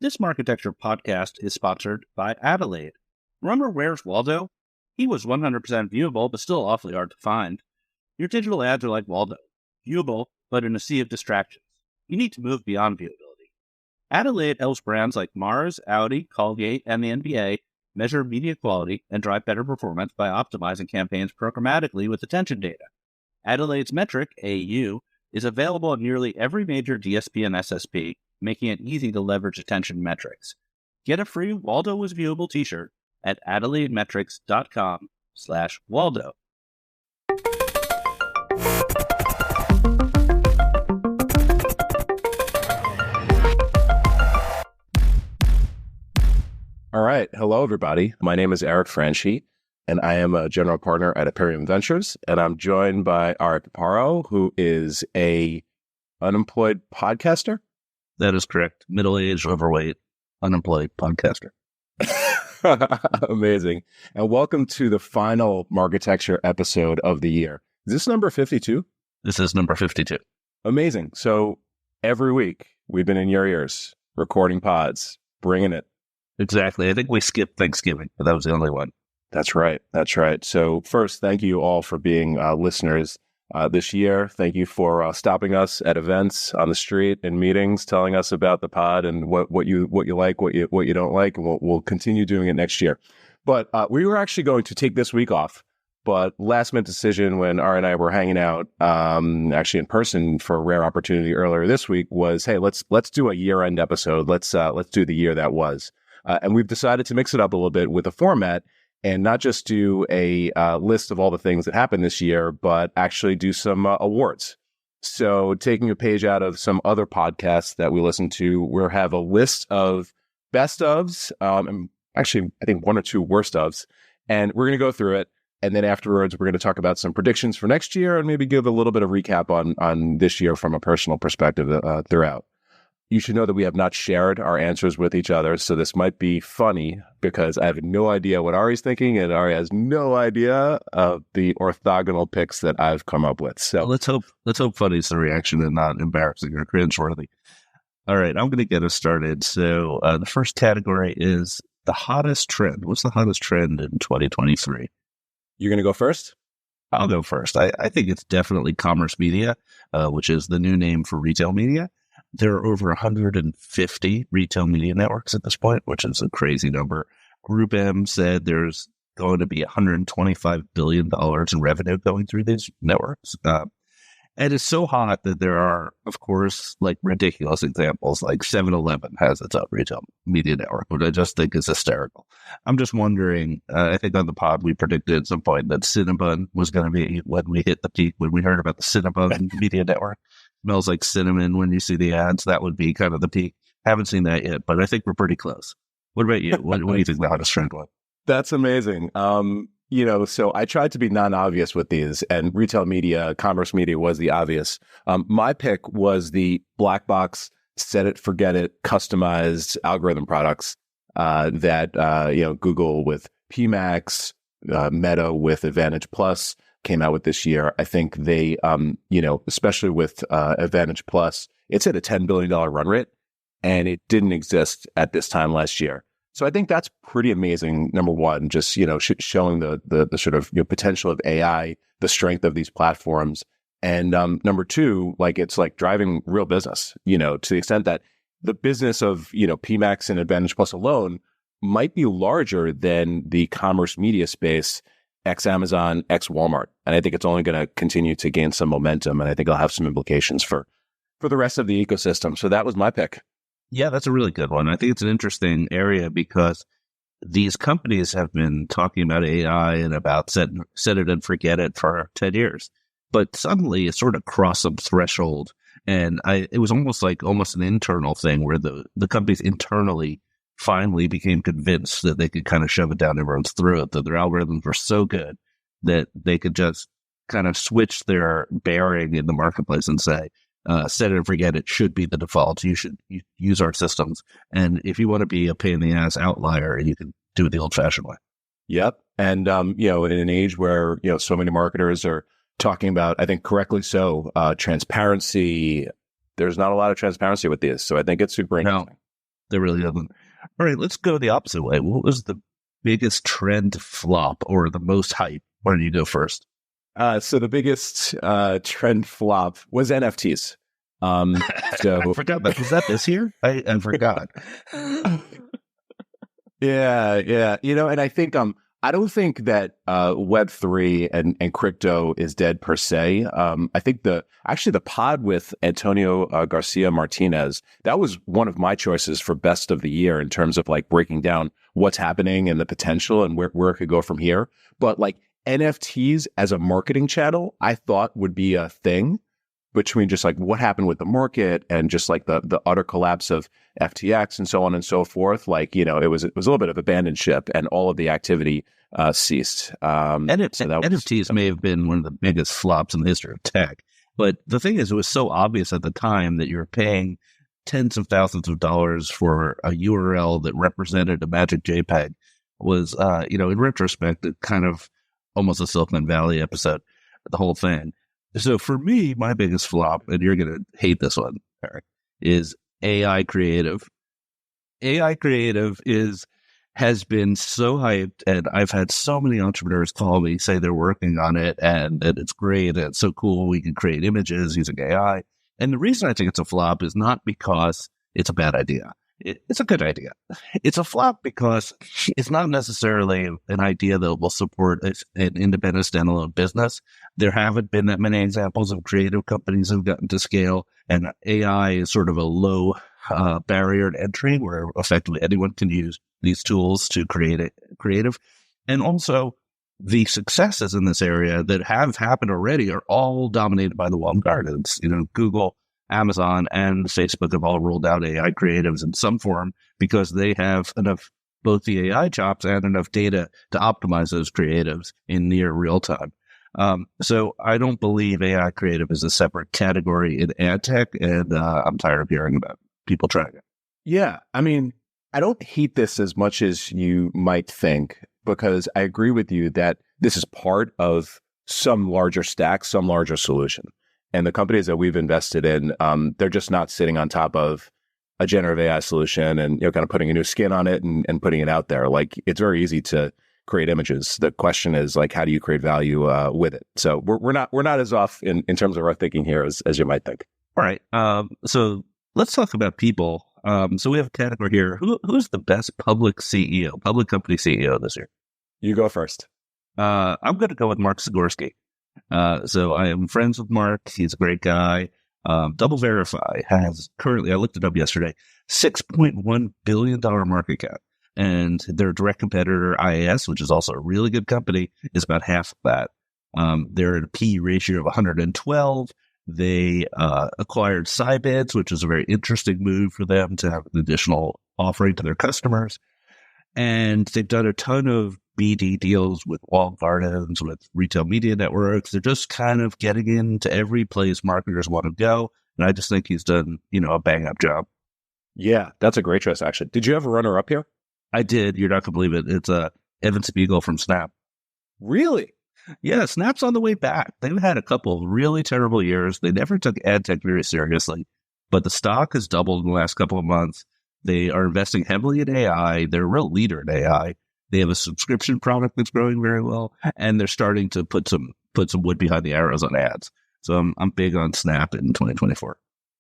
This Marketecture podcast is sponsored by Adelaide. Remember Where's Waldo? He was 100% viewable, but still awfully hard to find. Your digital ads are like Waldo, viewable, but in a sea of distractions. You need to move beyond viewability. Adelaide helps brands like Mars, Audi, Colgate, and the NBA measure media quality and drive better performance by optimizing campaigns programmatically with attention data. Adelaide's metric, AU, is available on nearly every major DSP and SSP, making it easy to leverage attention metrics. Get a free Waldo was viewable t-shirt at adelaidemetrics.com/Waldo. All right. Hello, everybody. My name is Eric Franchi, and I am a general partner at Imperium Ventures, and I'm joined by Ari Paparo, who is a unemployed podcaster. That is correct. Middle-aged, overweight, unemployed podcaster. Amazing. And welcome to the final Marketecture episode of the year. Is this number 52? This is number 52. Amazing. So every week we've been in your ears, recording pods, bringing it. Exactly. I think we skipped Thanksgiving, but that was the only one. That's right. That's right. So first, thank you all for being listeners this year. Thank you for stopping us at events on the street and meetings, telling us about the pod and what you like, what you don't like, and we'll continue doing it next year. But we were actually going to take this week off, but last minute decision when Ari and I were hanging out, actually in person for a rare opportunity earlier this week was, hey, let's do a year end episode. Let's do the year that was. And we've decided to mix it up a little bit with a format and not just do a list of all the things that happened this year, but actually do some awards. So taking a page out of some other podcasts that we listen to, we'll have a list of best ofs, and actually, I think one or two worst ofs, and we're going to go through it. And then afterwards, we're going to talk about some predictions for next year and maybe give a little bit of recap on this year from a personal perspective throughout. You should know that we have not shared our answers with each other, so this might be funny because I have no idea what Ari's thinking, and Ari has no idea of the orthogonal picks that I've come up with. So let's hope funny is the reaction and not embarrassing or cringeworthy. All right, I'm going to get us started. So the first category is the hottest trend. What's the hottest trend in 2023? You're going to go first? I'll go first. I think it's definitely commerce media, which is the new name for retail media. There are over 150 retail media networks at this point, which is a crazy number. Group M said there's going to be $125 billion in revenue going through these networks. And it's so hot that there are, of course, like ridiculous examples, like 7-Eleven has its own retail media network, which I just think is hysterical. I'm just wondering, I think on the pod we predicted at some point that Cinnabon was going to be when we hit the peak, when we heard about the Cinnabon media network. Smells like cinnamon when you see the ads. That would be kind of the peak. Haven't seen that yet, but I think we're pretty close. What about you? What do you think the hottest trend was? That's amazing. So I tried to be non-obvious with these, and retail media, commerce media was the obvious. My pick was the black box, set it, forget it, customized algorithm products that Google with PMax, Meta with Advantage Plus came out with this year. I think they, especially with Advantage Plus, it's at a $10 billion run rate, and it didn't exist at this time last year. So I think that's pretty amazing. Number one, just, showing the sort of potential of AI, the strength of these platforms. And number two, it's like driving real business, to the extent that the business of, PMax and Advantage Plus alone might be larger than the commerce media space, ex Amazon, ex Walmart. And I think it's only going to continue to gain some momentum. And I think it'll have some implications for the rest of the ecosystem. So that was my pick. Yeah, that's a really good one. I think it's an interesting area because these companies have been talking about AI and about set it and forget it for 10 years. But suddenly it sort of crossed some threshold. And it was almost an internal thing where the companies internally finally became convinced that they could kind of shove it down everyone's throat, that their algorithms were so good that they could just kind of switch their bearing in the marketplace and say, set it and forget it should be the default. You should use our systems. And if you want to be a pain in the ass outlier, you can do it the old fashioned way. Yep. And, in an age where, so many marketers are talking about, I think correctly so, transparency, there's not a lot of transparency with these. So I think it's super interesting. There really doesn't. All right, let's go the opposite way. What was the biggest trend flop or the most hype? Why don't you go first? So the biggest trend flop was NFTs. I forgot that. Was that this year? I forgot. Yeah. And I think I don't think that Web3 and crypto is dead per se. I think the pod with Antonio Garcia Martinez, that was one of my choices for best of the year in terms of like breaking down what's happening and the potential and where it could go from here. But like NFTs as a marketing channel, I thought would be a thing between just like what happened with the market and just like the utter collapse of FTX and so on and so forth. Like, it was a little bit of abandoned ship and all of the activity ceased. NFTs may have been one of the biggest flops in the history of tech. But the thing is, it was so obvious at the time that you were paying tens of thousands of dollars for a URL that represented a magic JPEG was, in retrospect, it kind of almost a Silicon Valley episode, the whole thing. So for me, my biggest flop, and you're going to hate this one, Eric, is AI creative. AI creative has been so hyped, and I've had so many entrepreneurs call me, say they're working on it, and that it's great, and it's so cool, we can create images using AI. And the reason I think it's a flop is not because it's a bad idea. It's a good idea. It's a flop because it's not necessarily an idea that will support an independent standalone business. There haven't been that many examples of creative companies that have gotten to scale, and AI is sort of a low barrier to entry where effectively anyone can use these tools to create it creative. And also, the successes in this area that have happened already are all dominated by the walled gardens. Google, Amazon, and Facebook have all rolled out AI creatives in some form because they have enough, both the AI chops and enough data to optimize those creatives in near real time. So I don't believe AI creative is a separate category in ad tech, and I'm tired of hearing about people trying it. Yeah, I mean, I don't hate this as much as you might think, because I agree with you that this is part of some larger stack, some larger solution. And the companies that we've invested in, they're just not sitting on top of a generative AI solution and kind of putting a new skin on it and putting it out there. Like, it's very easy to create images. The question is like, how do you create value with it? So we're not as off in terms of our thinking here as you might think. All right. So let's talk about people. So we have a category here. Who's the best public company CEO this year? You go first. I'm going to go with Mark Zagorski. So I am friends with Mark. He's a great guy. Double Verify has currently, I looked it up yesterday, $6.1 billion market cap. And their direct competitor, IAS, which is also a really good company, is about half of that. They're at a P ratio of 112. They acquired Sybase, which is a very interesting move for them to have an additional offering to their customers. And they've done a ton of BD deals with walled gardens, with retail media networks. They're just kind of getting into every place marketers want to go. And I just think he's done, a bang-up job. Yeah, that's a great choice, actually. Did you have a runner-up here? I did. You're not going to believe it. It's Evan Spiegel from Snap. Really? Yeah, Snap's on the way back. They've had a couple of really terrible years. They never took ad tech very seriously, but the stock has doubled in the last couple of months. They are investing heavily in AI. They're a real leader in AI. They have a subscription product that's growing very well, and they're starting to put some wood behind the arrows on ads. So I'm big on Snap in 2024.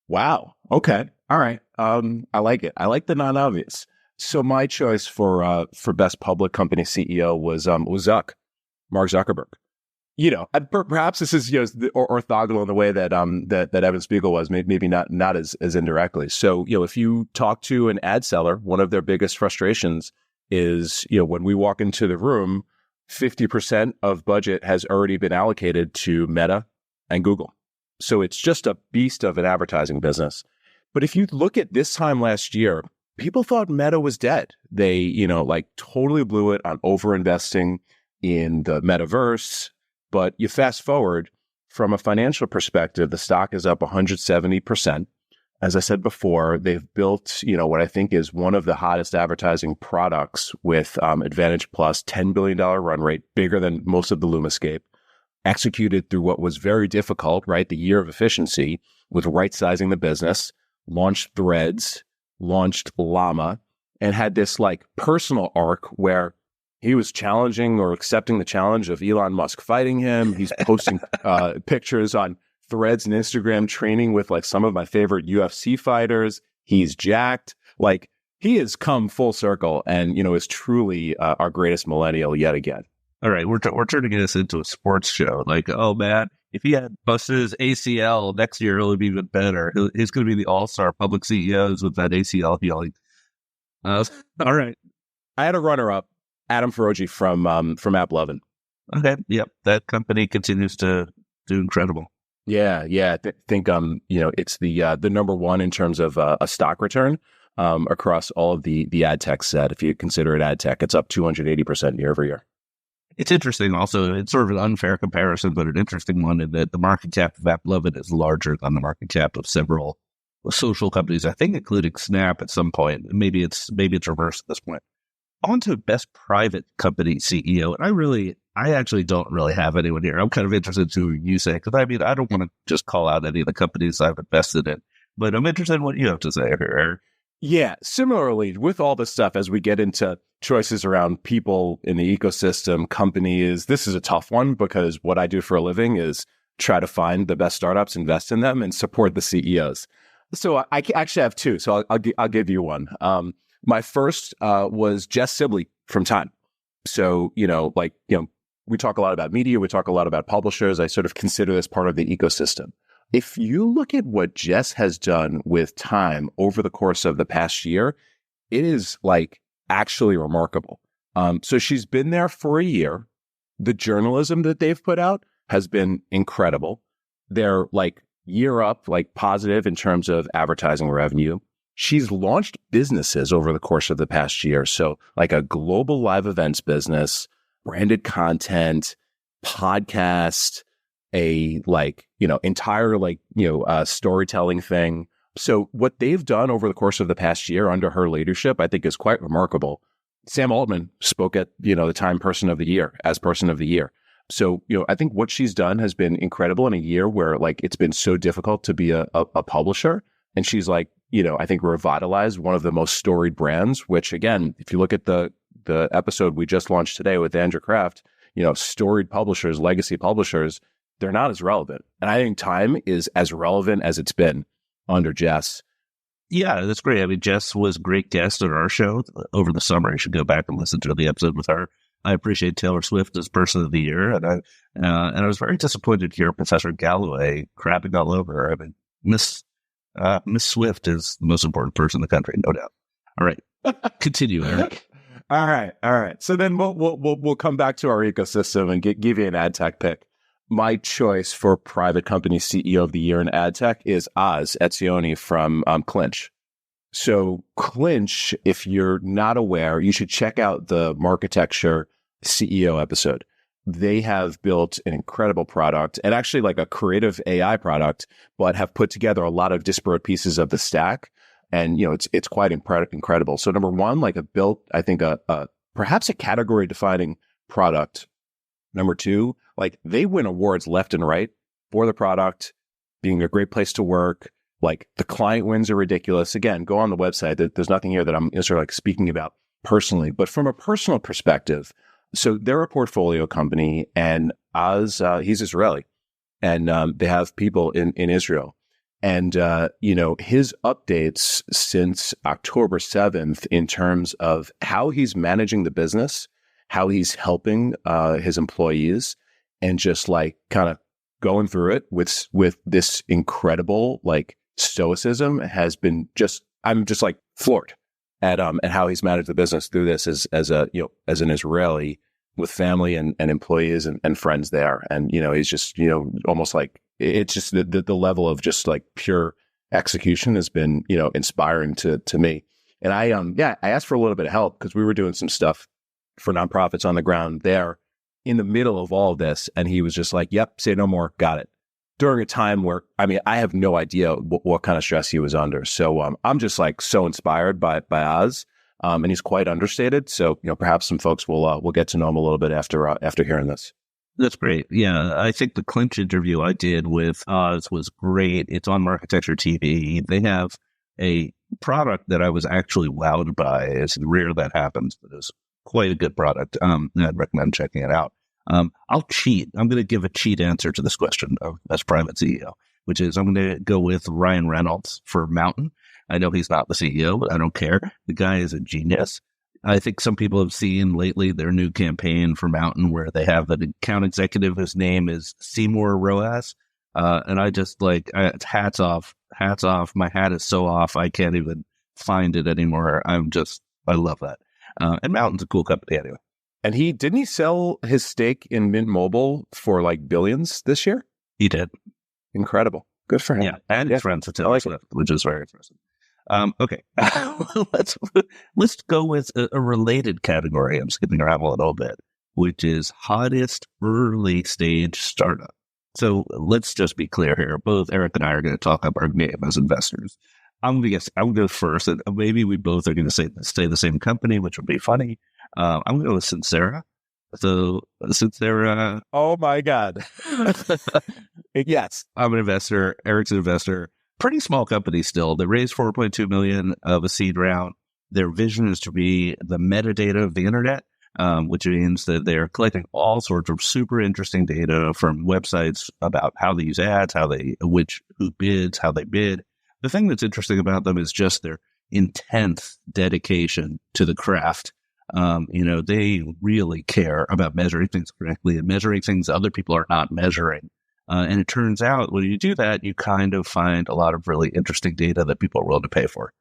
Wow. Okay. All right. I like it. I like the non-obvious. So my choice for best public company CEO was Mark Zuckerberg. Perhaps this is orthogonal in the way that that Evan Spiegel was, maybe not as indirectly. So if you talk to an ad seller, one of their biggest frustrations is when we walk into the room, 50% of budget has already been allocated to Meta and Google. So it's just a beast of an advertising business. But if you look at this time last year, people thought Meta was dead. They totally blew it on overinvesting in the metaverse. But you fast forward, from a financial perspective, the stock is up 170%. As I said before, they've built, what I think is one of the hottest advertising products with Advantage Plus, $10 billion run rate, bigger than most of the Lumascape, executed through what was very difficult, right? The year of efficiency with right-sizing the business, launched Threads, launched Llama and had this like personal arc where he was challenging or accepting the challenge of Elon Musk fighting him. He's posting pictures on Threads and Instagram, training with like some of my favorite UFC fighters. He's jacked. Like, he has come full circle and, is truly our greatest millennial yet again. All right, we're turning this into a sports show. Like, oh man, if he had busted his ACL next year, it'll be even better. He's going to be the all-star public CEOs with that ACL healing. All right. I had a runner-up, Adam Feroji from AppLovin. Okay, yep, that company continues to do incredible. Yeah. I think it's the number one in terms of a stock return across all of the ad tech set. If you consider it ad tech, it's up 280% year over year. It's interesting also, it's sort of an unfair comparison, but an interesting one in that the market cap of AppLovin is larger than the market cap of several social companies, I think including Snap at some point. Maybe it's reversed at this point. On to best private company CEO. And I actually don't really have anyone here. I'm kind of interested to you say, because I don't want to just call out any of the companies I've invested in, but I'm interested in what you have to say here, Eric. Yeah, similarly, with all this stuff, as we get into choices around people in the ecosystem, companies, this is a tough one because what I do for a living is try to find the best startups, invest in them, and support the CEOs. So I actually have two, so I'll give you one. My first was Jess Sibley from Time. So, we talk a lot about media, we talk a lot about publishers. I sort of consider this part of the ecosystem. If you look at what Jess has done with Time over the course of the past year, it is like actually remarkable. So she's been there for a year. The journalism that they've put out has been incredible. They're like year up, like positive in terms of advertising revenue. She's launched businesses over the course of the past year. So like a global live events business, branded content, podcast, a entire storytelling thing. So what they've done over the course of the past year under her leadership, I think is quite remarkable. Sam Altman spoke at, the Time Person of the Year as Person of the Year. So, I think what she's done has been incredible in a year where it's been so difficult to be a publisher. And she's I think revitalized one of the most storied brands, which again, if you look at the episode we just launched today with Andrew Kraft, storied publishers, legacy publishers, they're not as relevant. And I think Time is as relevant as it's been under Jess. Yeah, that's great. I mean, Jess was a great guest on our show over the summer. You should go back and listen to the episode with her. I appreciate Taylor Swift as Person of the Year. And I was very disappointed to hear Professor Galloway crapping all over her. I mean, Miss Swift is the most important person in the country, no doubt. All right. Continue, Eric. All right. So then we'll come back to our ecosystem and give you an ad tech pick. My choice for private company CEO of the year in ad tech is Oz Etzioni from Clinch. So Clinch, if you're not aware, you should check out the Marketecture CEO episode. They have built an incredible product and actually like a creative AI product, but have put together a lot of disparate pieces of the stack. And, it's quite incredible. So number one, I think perhaps a category defining product. Number two, they win awards left and right for the product, being a great place to work. The client wins are ridiculous. Again, go on the website. There's nothing here that I'm sort of speaking about personally, but from a personal perspective. So they're a portfolio company, and Oz, he's Israeli, and they have people in Israel. And, his updates since October 7th in terms of how he's managing the business, how he's helping his employees, and just kind of going through it with this incredible stoicism has been I'm just floored at how he's managed the business through this as an Israeli with family and employees and friends there. And, he's just, almost it's just the level of just pure execution has been, inspiring to me. And I asked for a little bit of help because we were doing some stuff for nonprofits on the ground there in the middle of all of this. And he was just yep, say no more. Got it. During a time where, I have no idea what kind of stress he was under. So I'm just so inspired by Oz. And he's quite understated. So, perhaps some folks will get to know him a little bit after hearing this. That's great. Yeah, I think the Clinch interview I did with Oz was great. It's on Marketecture TV. They have a product that I was actually wowed by. It's rare that happens, but it's quite a good product. And I'd recommend checking it out. I'll cheat. I'm going to give a cheat answer to this question of best private CEO, which is I'm going to go with Ryan Reynolds for Mountain. I know he's not the CEO, but I don't care. The guy is a genius. I think some people have seen lately their new campaign for Mountain where they have an account executive whose name is Seymour Roas. And I just it's hats off. My hat is so off. I can't even find it anymore. I love that. And Mountain's a cool company anyway. And didn't he sell his stake in Mint Mobile for like billions this year? He did. Incredible. Good for him. Yeah. And his friends at Taylor Swift, which is very impressive. Okay. let's go with a related category. I'm skipping around a little bit, which is hottest early stage startup. So let's just be clear here. Both Eric and I are going to talk up our game as investors. I'm going to go first, and maybe we both are going to stay the same company, which would be funny. I'm going to go with Sincera. So Sincera. Oh my God. Yes. I'm an investor. Eric's an investor. Pretty small company still. They raised $4.2 million of a seed round. Their vision is to be the metadata of the internet, which means that they're collecting all sorts of super interesting data from websites about how they use ads, who bids, how they bid. The thing that's interesting about them is just their intense dedication to the craft. They really care about measuring things correctly and measuring things other people are not measuring. And it turns out when you do that, you kind of find a lot of really interesting data that people are willing to pay for.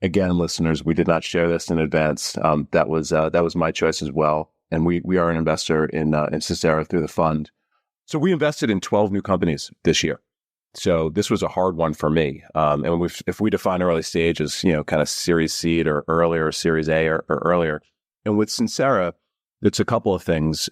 Again, listeners, we did not share this in advance. That was my choice as well. And we are an investor in Sincera through the fund. So we invested in 12 new companies this year. So this was a hard one for me. And if we define early stage as, kind of Series C or earlier, or Series A or earlier. And with Sincera, it's a couple of things.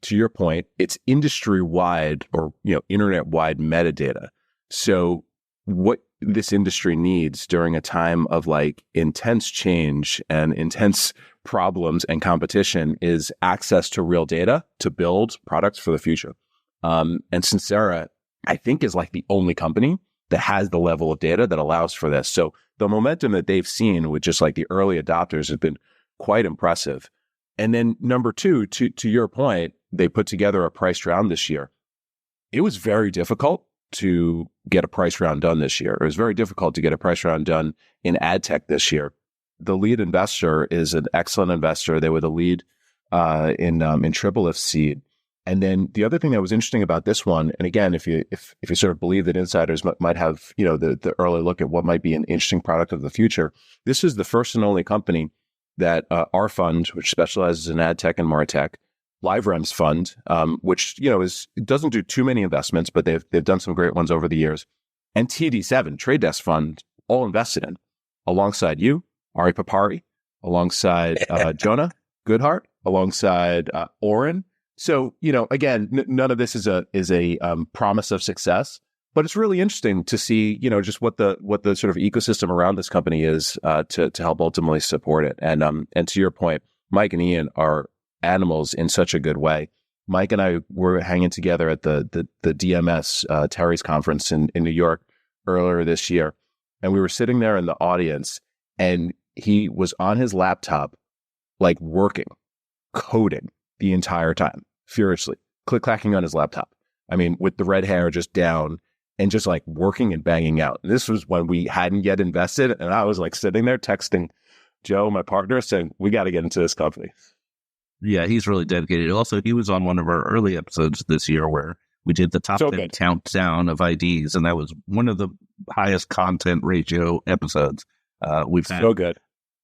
To your point, it's industry-wide or, internet-wide metadata. So what this industry needs during a time of intense change and intense problems and competition is access to real data to build products for the future. And Sincera, I think, is the only company that has the level of data that allows for this. So the momentum that they've seen with just the early adopters has been quite impressive. And then number two, to your point, they put together a price round this year. It was very difficult to get a price round done this year. It was very difficult to get a price round done in ad tech this year. The lead investor is an excellent investor. They were the lead in Triple If seed. And then the other thing that was interesting about this one, and again, if you sort of believe that insiders might have the early look at what might be an interesting product of the future, this is the first and only company that our fund, which specializes in ad tech and martech, LiveRam's fund, which doesn't do too many investments, but they've done some great ones over the years, and TD7 Trade Desk Fund all invested in, alongside you, Ari Papari, alongside Jonah Goodhart, alongside Oren. So again, none of this is a promise of success, but it's really interesting to see just what the sort of ecosystem around this company is to help ultimately support it. And to your point, Mike and Ian are animals in such a good way. Mike and I were hanging together at the DMS Terry's conference in New York earlier this year, and we were sitting there in the audience, and he was on his laptop, working, coding the entire time, furiously, click-clacking on his laptop. I mean, with the red hair just down and just working and banging out. And this was when we hadn't yet invested, and I was sitting there texting Joe, my partner, saying, we got to get into this company. Yeah, he's really dedicated. Also, he was on one of our early episodes this year where we did the top 10 countdown of IDs, and that was one of the highest content ratio episodes we've had. So good.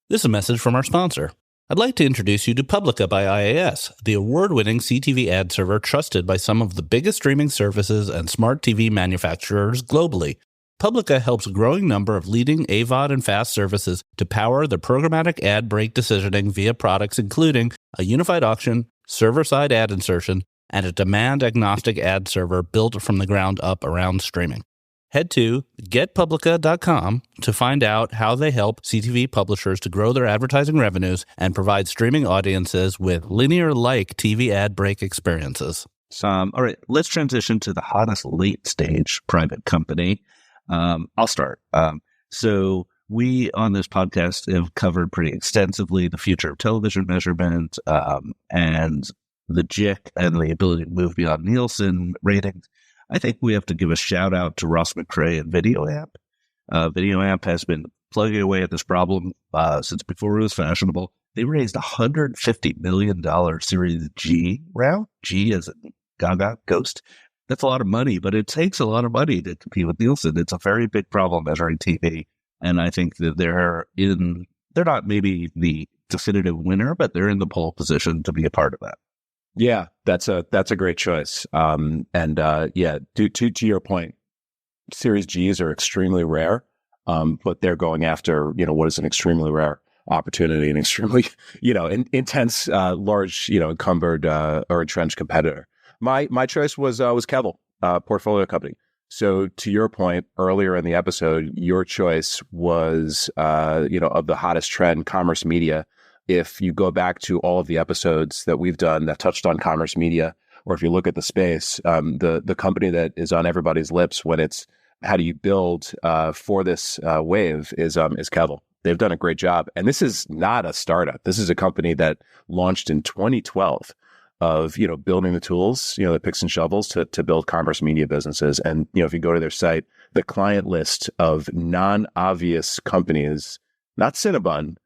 This is a message from our sponsor. I'd like to introduce you to Publica by IAS, the award-winning CTV ad server trusted by some of the biggest streaming services and smart TV manufacturers globally. Publica helps a growing number of leading AVOD and FAST services to power their programmatic ad break decisioning via products including a unified auction, server-side ad insertion, and a demand-agnostic ad server built from the ground up around streaming. Head to getpublica.com to find out how they help CTV publishers to grow their advertising revenues and provide streaming audiences with linear-like TV ad break experiences. All right, let's transition to the hottest late-stage private company. I'll start. So We on this podcast have covered pretty extensively the future of television measurement and the JIC and the ability to move beyond Nielsen ratings. I think we have to give a shout out to Ross McCrae and VideoAmp. VideoAmp has been plugging away at this problem since before it was fashionable. They raised $150 million Series G round. G as in Gaga, Ghost. That's a lot of money, but it takes a lot of money to compete with Nielsen. It's a very big problem measuring TV. And I think that they're not maybe the definitive winner, but they're in the pole position to be a part of that. Yeah, that's a great choice. To your point, Series Gs are extremely rare, but they're going after, what is an extremely rare opportunity, an extremely, intense, large, encumbered or entrenched competitor. My choice was Kevel, portfolio company. So to your point earlier in the episode, your choice was, of the hottest trend, commerce media. If you go back to all of the episodes that we've done that touched on commerce media, or if you look at the space, the company that is on everybody's lips when it's how do you build for this wave is Kevel. They've done a great job. And this is not a startup. This is a company that launched in 2012 of, building the tools, the picks and shovels to build commerce media businesses. And, if you go to their site, the client list of non-obvious companies, not Cinnabon,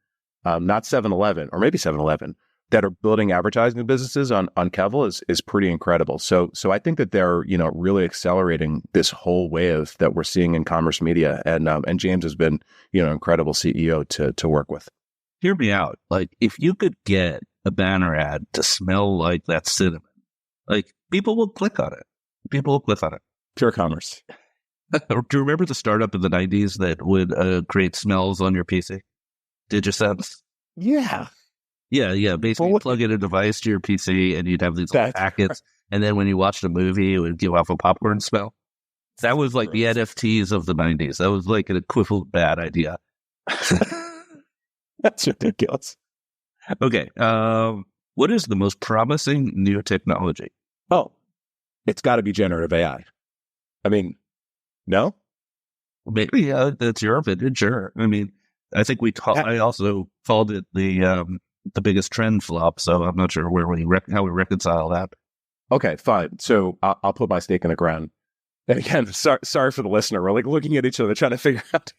not 7-Eleven, or maybe 7-Eleven, that are building advertising businesses on Kevel is pretty incredible. So I think that they're, really accelerating this whole wave that we're seeing in commerce media. And James has been, incredible CEO to work with. Hear me out. Like, if you could get a banner ad to smell like that cinnamon, like, people will click on it. Pure commerce. Do you remember the startup in the 90s that would create smells on your PC? DigiSense? Yeah. Yeah. Basically, plug in a device to your PC and you'd have these little packets. And then when you watched a movie, it would give off a popcorn smell. That was like the NFTs of the 90s. That was like an equivalent bad idea. That's ridiculous. Okay. What is the most promising new technology? Oh, it's got to be generative AI. I mean, no? Maybe that's your opinion. Sure. I mean, I think I also called it the biggest trend flop, so I'm not sure how we reconcile that. Okay, fine. So I'll put my stake in the ground. And again, sorry for the listener. We're like looking at each other, trying to figure out,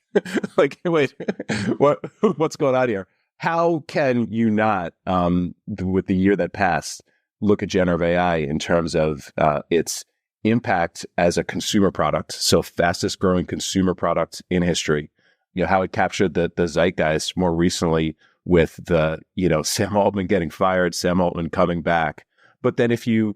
like, wait, what's going on here? How can you not, with the year that passed, look at generative AI in terms of its impact as a consumer product, so fastest growing consumer product in history? How it captured the zeitgeist more recently with the, Sam Altman getting fired, Sam Altman coming back. But then if you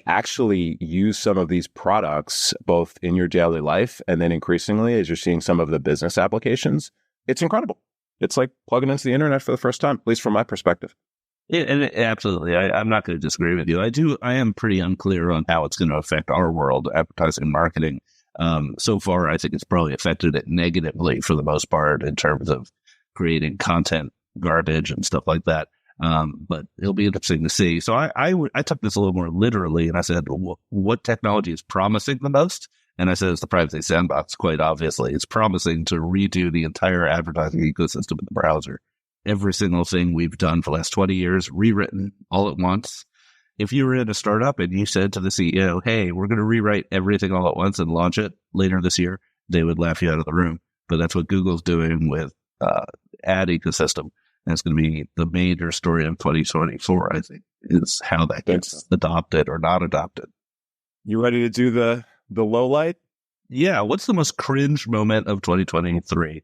actually use some of these products, both in your daily life and then increasingly as you're seeing some of the business applications, it's incredible. It's like plugging into the internet for the first time, at least from my perspective. Yeah, and absolutely. I'm not going to disagree with you. I am pretty unclear on how it's going to affect our world, advertising and marketing. So far, I think it's probably affected it negatively for the most part in terms of creating content garbage and stuff like that. But it'll be interesting to see. So I took this a little more literally, and I said, what technology is promising the most? And I said, it's the privacy sandbox. Quite obviously, it's promising to redo the entire advertising ecosystem in the browser. Every single thing we've done for the last 20 years, rewritten all at once. If you were in a startup and you said to the CEO, hey, we're going to rewrite everything all at once and launch it later this year, they would laugh you out of the room. But that's what Google's doing with ad ecosystem. And it's going to be the major story of 2024, I think, is how that gets adopted or not adopted. You ready to do the low light? Yeah. What's the most cringe moment of 2023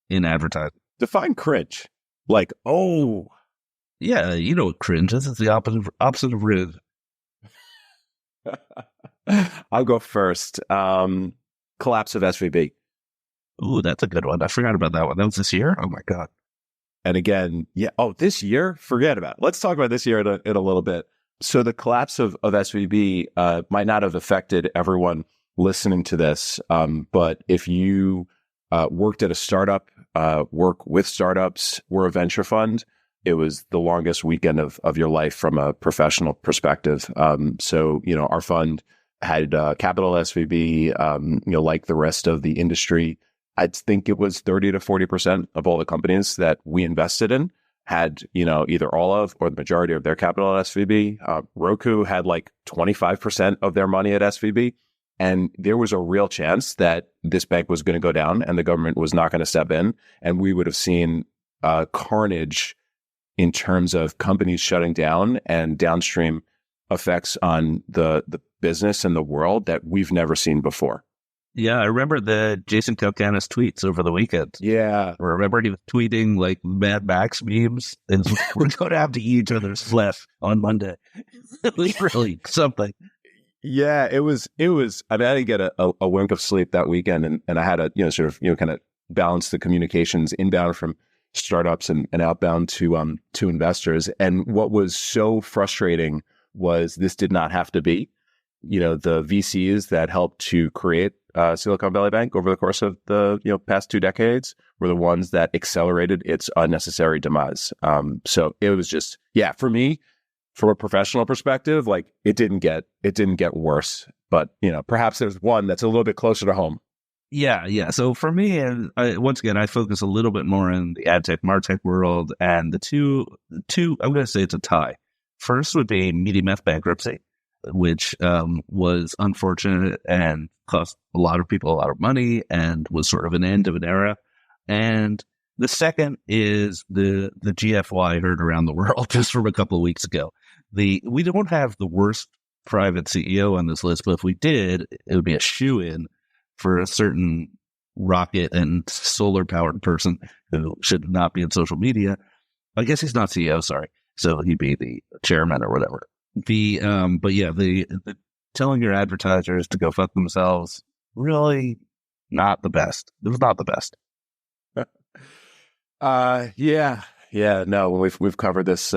in advertising? Define cringe. Like, oh. Yeah, you know what cringe is. It's the opposite of rude. I'll go first. Collapse of SVB. Ooh, that's a good one. I forgot about that one. That was this year? Oh, my God. And again, yeah. Oh, this year? Forget about it. Let's talk about this year in a little bit. So the collapse of SVB might not have affected everyone listening to this. But if you worked at a startup, work with startups, were a venture fund, it was the longest weekend of your life from a professional perspective. So, our fund had capital SVB, like the rest of the industry, I think it was 30 to 40% of all the companies that we invested in had, either all of or the majority of their capital at SVB. Roku had like 25% of their money at SVB. And there was a real chance that this bank was going to go down and the government was not going to step in. And we would have seen carnage in terms of companies shutting down and downstream effects on the business and the world that we've never seen before. Yeah, I remember the Jason Calacanis tweets over the weekend. Yeah. I remember he was tweeting like Mad Max memes, and we're going to have to eat each other's flesh on Monday. It was really something. Yeah, it was, I mean, I didn't get a wink of sleep that weekend, and I had to, sort of, kind of balance the communications inbound from startups and outbound to investors. And what was so frustrating was this did not have to be. The VCs that helped to create Silicon Valley Bank over the course of the past 2 decades were the ones that accelerated its unnecessary demise. So it was just, for me, from a professional perspective, like it didn't get worse. But perhaps there's one that's a little bit closer to home. Yeah. So for me, and once again, I focus a little bit more in the ad tech, martech world, and the two, I'm going to say it's a tie. First would be MediaMath bankruptcy, which was unfortunate and cost a lot of people a lot of money and was sort of an end of an era. And the second is the GFY heard around the world just from a couple of weeks ago. We don't have the worst private CEO on this list, but if we did, it would be a shoo-in for a certain rocket and solar powered person who should not be in social media. I guess he's not CEO, sorry. So he'd be the chairman or whatever. The telling your advertisers to go fuck themselves, really not the best. It was not the best. No, we've covered this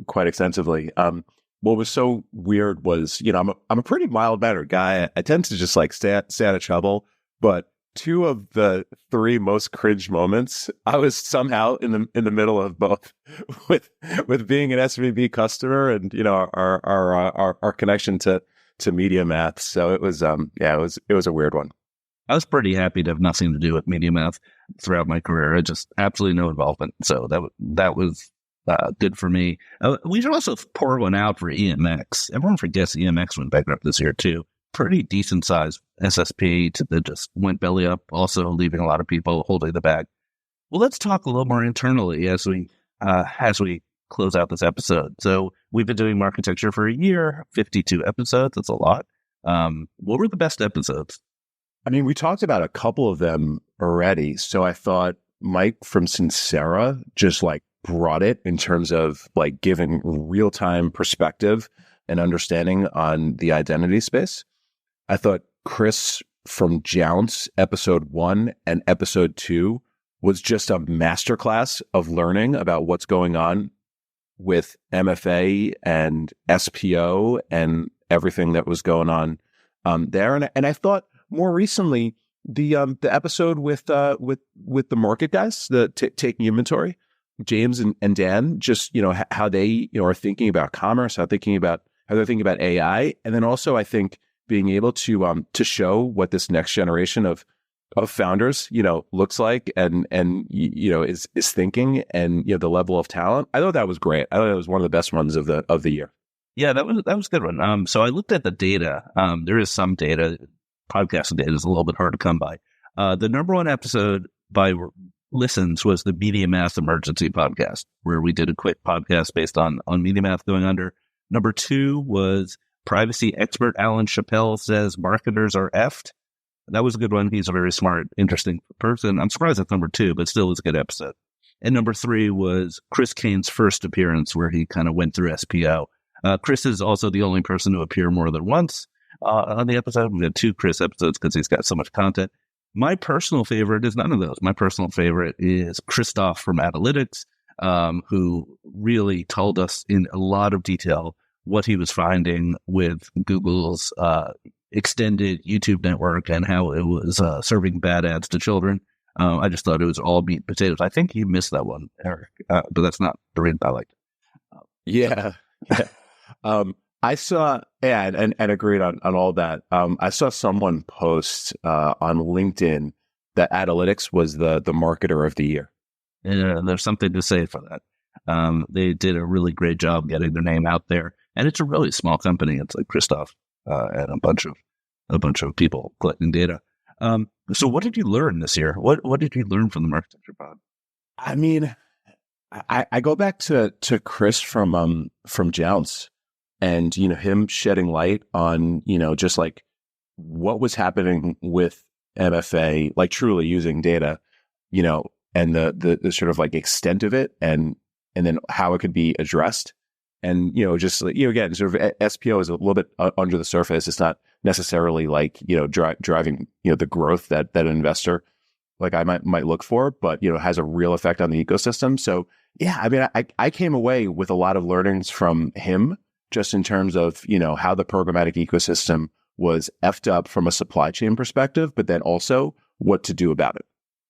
quite extensively. What was so weird was, I'm a pretty mild-mannered guy. I tend to just like stay out of trouble, but 2 of the 3 most cringe moments, I was somehow in the middle of both, with being an SVB customer and our connection to MediaMath. So it was it was a weird one. I was pretty happy to have nothing to do with MediaMath throughout my career. Just absolutely no involvement. So that was good for me. We should also pour one out for EMX. Everyone forgets EMX went bankrupt this year too. Pretty decent sized SSP that just went belly up, also leaving a lot of people holding the bag. Well, let's talk a little more internally as we close out this episode. So we've been doing Marketecture for a year, 52 episodes. That's a lot. What were the best episodes? I mean, we talked about a couple of them already. So I thought Mike from Sincera just like brought it in terms of like giving real-time perspective and understanding on the identity space. I thought Chris from Jounce, episode 1 and episode 2 was just a masterclass of learning about what's going on with MFA and SPO and everything that was going on there. And I thought more recently the episode with the market guys, the taking inventory, James and Dan, just how they are thinking about commerce, how they're thinking about AI, and then also I think being able to show what this next generation of founders looks like and is thinking, and the level of talent. I thought that was great. I thought it was one of the best ones of the year. Yeah, that was a good one. So I looked at the data. There is some data. Podcasting data is a little bit hard to come by. The number 1 episode by listens was the MediaMath Emergency podcast, where we did a quick podcast based on MediaMath going under. Number 2 was privacy expert Alan Chappelle says marketers are effed. That was a good one. He's a very smart, interesting person. I'm surprised that's number 2, but still was a good episode. And number 3 was Chris Kane's first appearance, where he kind of went through SPO. Chris is also the only person to appear more than once on the episode. We had 2 Chris episodes because he's got so much content. My personal favorite is none of those. My personal favorite is Christoph from Analytics, who really told us in a lot of detail what he was finding with Google's extended YouTube network and how it was serving bad ads to children. I just thought it was all meat and potatoes. I think you missed that one, Eric, but that's not the reason I liked it. Yeah. I saw, and agreed on all that. I saw someone post on LinkedIn that analytics was the marketer of the year. And there's something to say for that. They did a really great job getting their name out there, and it's a really small company. It's like Christoph and a bunch of people collecting data. So what did you learn this year? What did you learn from the Marketecture pod? I mean, I go back to Chris from Jounce, and him shedding light on just like what was happening with MFA, like truly using data, and the sort of like extent of it, and then how it could be addressed. And, just like, again, sort of SPO is a little bit under the surface. It's not necessarily like, driving, the growth that an investor like I might look for, but, has a real effect on the ecosystem. So, yeah, I mean, I came away with a lot of learnings from him, just in terms of, how the programmatic ecosystem was effed up from a supply chain perspective, but then also what to do about it.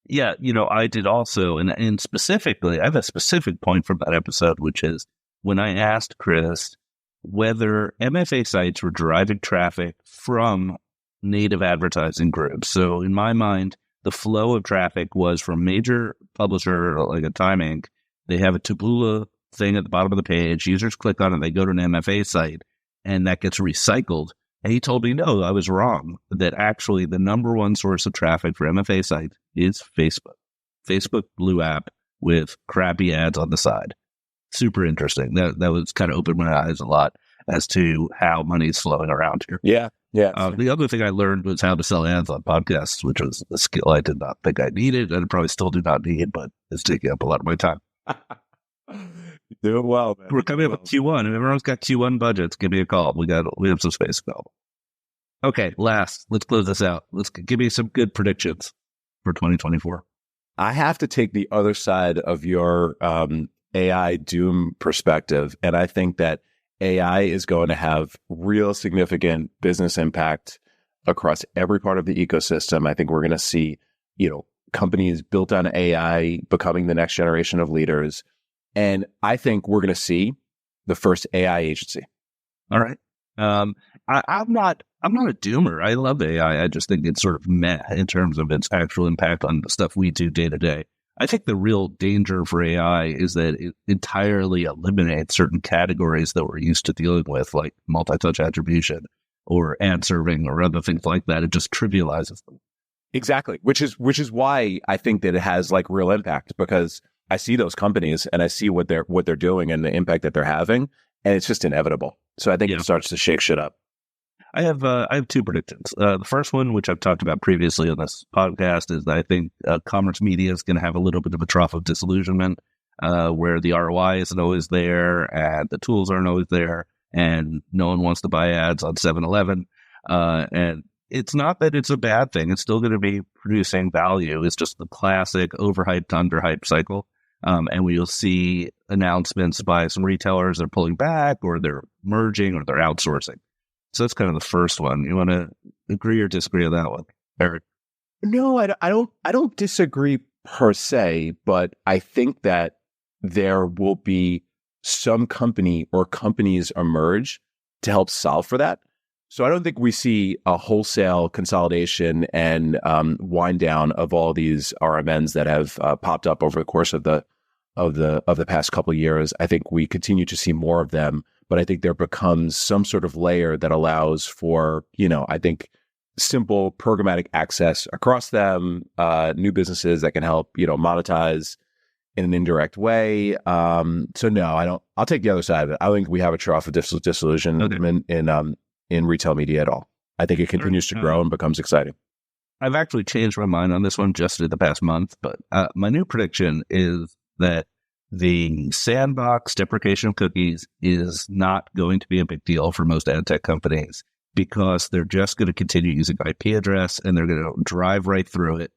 Yeah, I did also. And specifically, I have a specific point from that episode, which is when I asked Chris whether MFA sites were driving traffic from native advertising groups. So in my mind, the flow of traffic was from major publisher like a Time Inc. They have a Taboola thing at the bottom of the page. Users click on it, they go to an MFA site, and that gets recycled. And he told me, no, I was wrong, that actually the number one source of traffic for MFA sites is Facebook. Facebook Blue app with crappy ads on the side. Super interesting. That was kind of opened my eyes a lot as to how money is flowing around here. Yeah. The other thing I learned was how to sell ads on podcasts, which was a skill I did not think I needed, and probably still do not need, but it's taking up a lot of my time. Doing well, man. We're coming up with Q1, and everyone's got Q1 budgets. Give me a call. We have some space available. Okay, let's close this out. Give me some good predictions for 2024. I have to take the other side of your AI doom perspective, and I think that AI is going to have real significant business impact across every part of the ecosystem. I think we're going to see, companies built on AI becoming the next generation of leaders, and I think we're going to see the first AI agency. All right. I'm not a doomer. I love AI. I just think it's sort of meh in terms of its actual impact on the stuff we do day to day. I think the real danger for AI is that it entirely eliminates certain categories that we're used to dealing with, like multi-touch attribution or ad serving or other things like that. It just trivializes them. Exactly, which is why I think that it has like real impact, because I see those companies and I see what they're doing and the impact that they're having, and it's just inevitable. So I think it starts to shake shit up. I have two predictions. The first one, which I've talked about previously on this podcast, is that I think commerce media is going to have a little bit of a trough of disillusionment, where the ROI isn't always there and the tools aren't always there, and no one wants to buy ads on 7-Eleven. And it's not that it's a bad thing. It's still going to be producing value. It's just the classic overhyped, underhyped cycle. And we'll see announcements by some retailers that are pulling back, or they're merging, or they're outsourcing. So that's kind of the first one. You want to agree or disagree on that one, Eric? No, I don't disagree per se, but I think that there will be some company or companies emerge to help solve for that. So I don't think we see a wholesale consolidation and wind down of all these RMNs that have popped up over the course of the past couple of years. I think we continue to see more of them. But I think there becomes some sort of layer that allows for, I think simple programmatic access across them, new businesses that can help, monetize in an indirect way. So no, I don't. I'll take the other side of it. I think we have a trough of disillusionment in retail media at all. I think it continues to grow and becomes exciting. I've actually changed my mind on this one just in the past month, but my new prediction is that the sandbox deprecation of cookies is not going to be a big deal for most ad tech companies, because they're just going to continue using IP address and they're going to drive right through it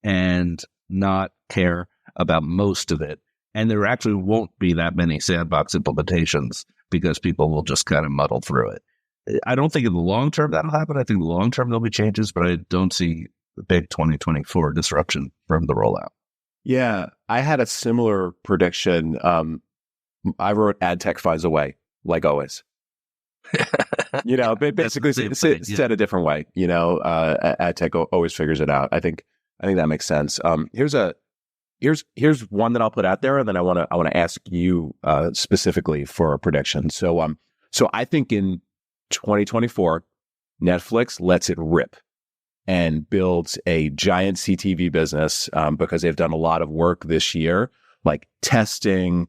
and not care about most of it. And there actually won't be that many sandbox implementations because people will just kind of muddle through it. I don't think in the long term that'll happen. I think in the long term there'll be changes, but I don't see the big 2024 disruption from the rollout. Yeah, I had a similar prediction. I wrote ad tech finds a way, like always. Basically said a different way. Ad tech always figures it out. I think I think that makes sense. Here's one that I'll put out there, and then I want to ask you specifically for a prediction. So I think in 2024, Netflix lets it rip and builds a giant CTV business because they've done a lot of work this year, like testing,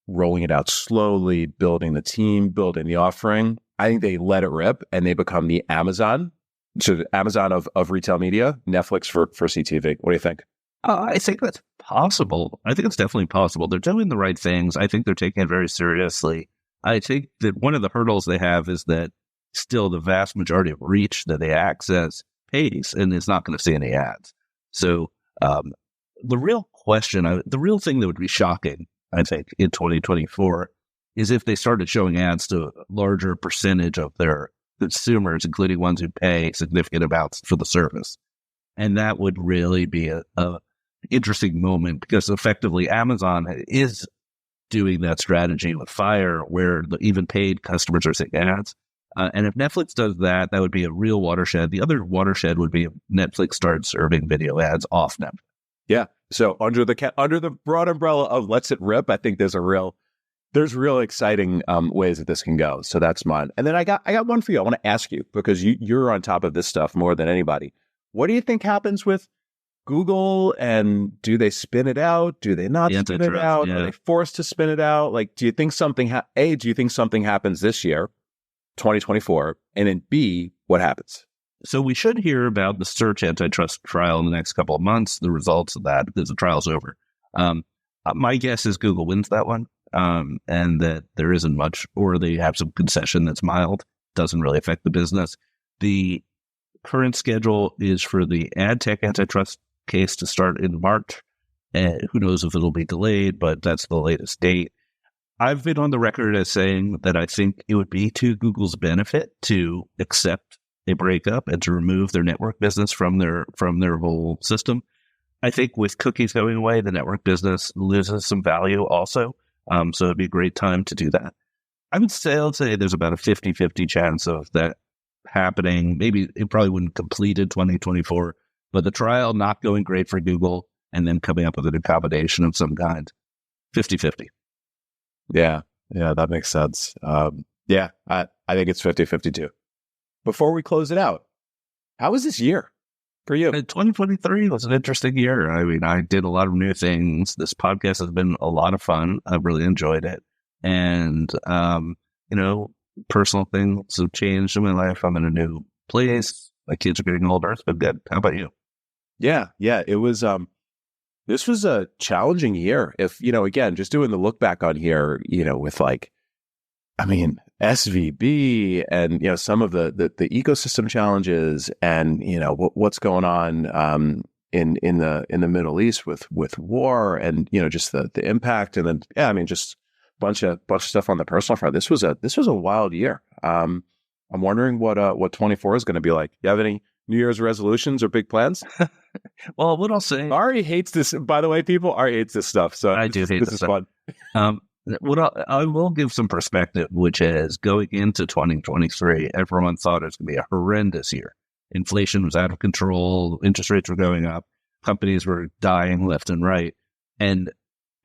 rolling it out slowly, building the team, building the offering. I think they let it rip and they become the Amazon, so the Amazon of retail media, Netflix for CTV. What do you think? I think that's possible. I think it's definitely possible. They're doing the right things. I think they're taking it very seriously. I think that one of the hurdles they have is that still the vast majority of reach that they access pays and is not going to see any ads. So the real question, the real thing that would be shocking, I think, in 2024 is if they started showing ads to a larger percentage of their consumers, including ones who pay significant amounts for the service. And that would really be a interesting moment because effectively Amazon is doing that strategy with Fire where even paid customers are seeing ads. And if Netflix does that, that would be a real watershed. The other watershed would be if Netflix starts serving video ads off Netflix. Yeah. So under the broad umbrella of lets it rip, I think there's real exciting ways that this can go. So that's mine. And then I got one for you. I want to ask you because you're on top of this stuff more than anybody. What do you think happens with Google, and do they spin it out? Do they not spin it out? Yeah. Are they forced to spin it out? Like, do you think something happens this year, 2024? And then B, what happens? So we should hear about the search antitrust trial in the next couple of months, the results of that, because the trial's over. My guess is Google wins that one, and that there isn't much, or they have some concession that's mild, doesn't really affect the business. The current schedule is for the ad tech antitrust case to start in March. Who knows if it'll be delayed, but that's the latest date. I've been on the record as saying that I think it would be to Google's benefit to accept a breakup and to remove their network business from their whole system. I think with cookies going away, the network business loses some value also. So it'd be a great time to do that. I'd say there's about a 50-50 chance of that happening. Maybe it probably wouldn't complete in 2024, but the trial not going great for Google and then coming up with an accommodation of some kind. 50-50. Yeah, that makes sense. I think it's 50-50 too. Before we close it out, how was this year for you? 2023 was an interesting year. I mean, I did a lot of new things. This podcast has been a lot of fun. I've really enjoyed it. And, personal things have changed in my life. I'm in a new place. My kids are getting older. It's been good. How about you? Yeah. It was, this was a challenging year. If, again, just doing the look back on here, with SVB and, some of the ecosystem challenges and, what's going on, in the Middle East with war and, just the impact. And then, just bunch of stuff on the personal front. This was a wild year. I'm wondering what 24 is going to be like. You have any New Year's resolutions or big plans? Well, what I'll say, Ari hates this. By the way, people, Ari hates this stuff. So I do hate this. This is fun. I will give some perspective, which is going into 2023, everyone thought it was going to be a horrendous year. Inflation was out of control. Interest rates were going up. Companies were dying left and right. And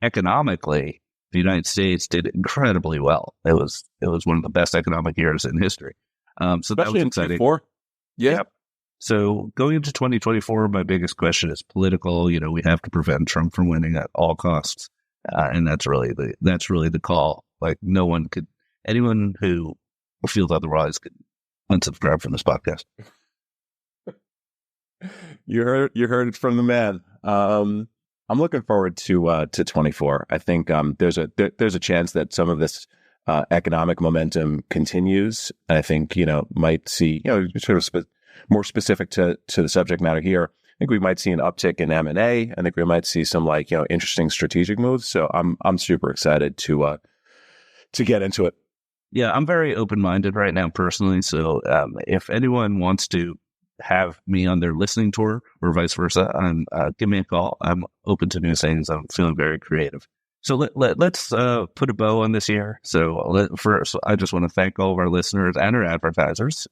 economically, the United States did incredibly well. It was one of the best economic years in history. So especially that was exciting. 24. Yeah. Yep. So going into 2024, my biggest question is political. We have to prevent Trump from winning at all costs. And that's really the call. Like anyone who feels otherwise could unsubscribe from this podcast. You heard it from the man. I'm looking forward to 24. I think there's a chance that some of this economic momentum continues. I think might see sort of more specific to the subject matter here. I think we might see an uptick in M&A. I think we might see some interesting strategic moves. So I'm super excited to get into it. Yeah, I'm very open-minded right now personally. So if anyone wants to have me on their listening tour or vice versa, give me a call. I'm open to new things. I'm feeling very creative. So let's put a bow on this year. So first, I just want to thank all of our listeners and our advertisers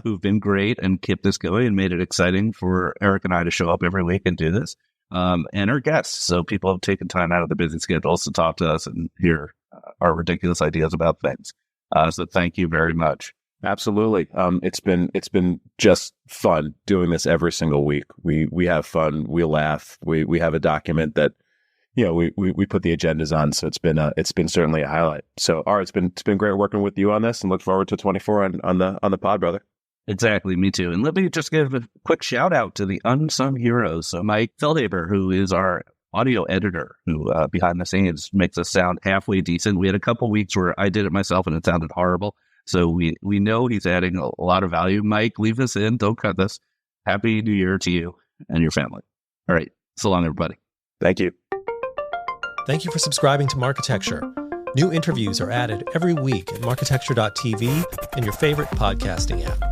who've been great and kept this going and made it exciting for Eric and I to show up every week and do this. And our guests. So people have taken time out of their busy schedules to talk to us and hear our ridiculous ideas about things. So thank you very much. Absolutely. It's been just fun doing this every single week. We have fun. We laugh. We have a document that, we put the agendas on. So it's been certainly a highlight. So, Art, it's been great working with you on this, and look forward to 24 on the pod, brother. Exactly. Me too. And let me just give a quick shout out to the unsung heroes. So Mike Feldhaber, who is our audio editor, who behind the scenes makes us sound halfway decent. We had a couple weeks where I did it myself and it sounded horrible. So we know he's adding a lot of value. Mike, leave this in. Don't cut this. Happy New Year to you and your family. All right. So long, everybody. Thank you. Thank you for subscribing to Marketecture. New interviews are added every week at marketecture.tv and your favorite podcasting app.